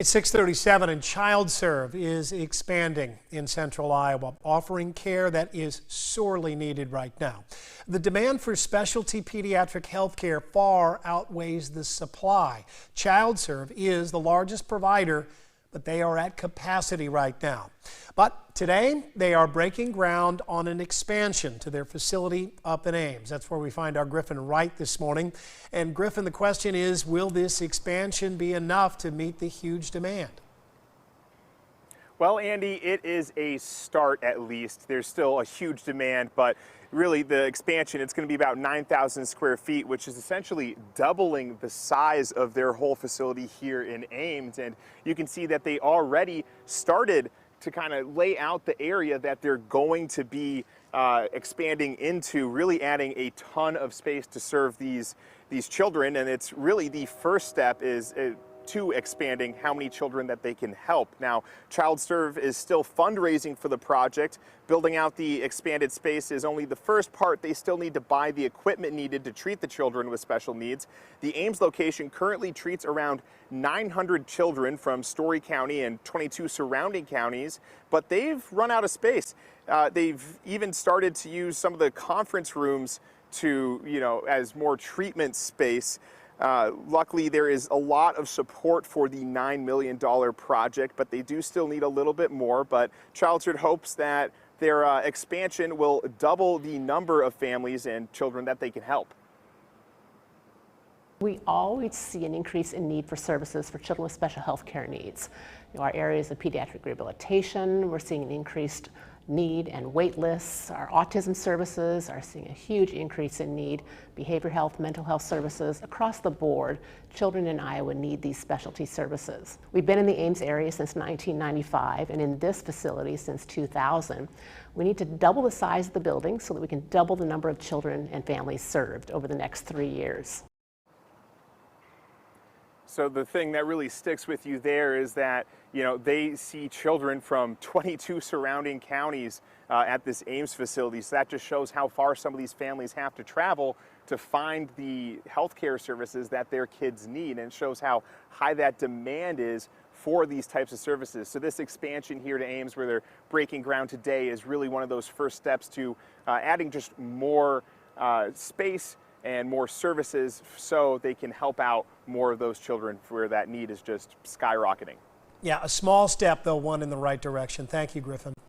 It's 6:37 and ChildServe is expanding in central Iowa, offering care that is sorely needed right now. The demand for specialty pediatric health care far outweighs the supply. ChildServe is the largest provider, but they are at capacity right now. But today they are breaking ground on an expansion to their facility up in Ames. That's where we find our Griffin Wright this morning. And Griffin, the question is, will this expansion be enough to meet the huge demand? Well, Andy, it is a start at least. There's still a huge demand, but really the expansion, it's going to be about 9,000 square feet, which is essentially doubling the size of their whole facility here in Ames. And you can see that they already started to kind of lay out the area that they're going to be expanding into, really adding a ton of space to serve these children. And it's really the first step is to expanding how many children that they can help. Now, ChildServe is still fundraising for the project. Building out the expanded space is only the first part. They still need to buy the equipment needed to treat the children with special needs. The Ames location currently treats around 900 children from Story County and 22 surrounding counties, but they've run out of space. They've even started to use some of the conference rooms to, as more treatment space. Luckily, there is a lot of support for the $9 million project, but they do still need a little bit more. But ChildServe hopes that their expansion will double the number of families and children that they can help. We always see an increase in need for services for children with special health care needs. Our areas of pediatric rehabilitation, we're seeing an increased need and wait lists. Our autism services are seeing a huge increase in need. Behavioral health, mental health services, across the board, children in Iowa need these specialty services. We've been in the Ames area since 1995 and in this facility since 2000. We need to double the size of the building so that we can double the number of children and families served over the next 3 years. So the thing that really sticks with you there is that, they see children from 22 surrounding counties at this Ames facility. So that just shows how far some of these families have to travel to find the healthcare services that their kids need. And it shows how high that demand is for these types of services. So this expansion here to Ames, where they're breaking ground today, is really one of those first steps to adding just more space and more services so they can help out more of those children where that need is just skyrocketing. Yeah, a small step, though, one in the right direction. Thank you, Griffin.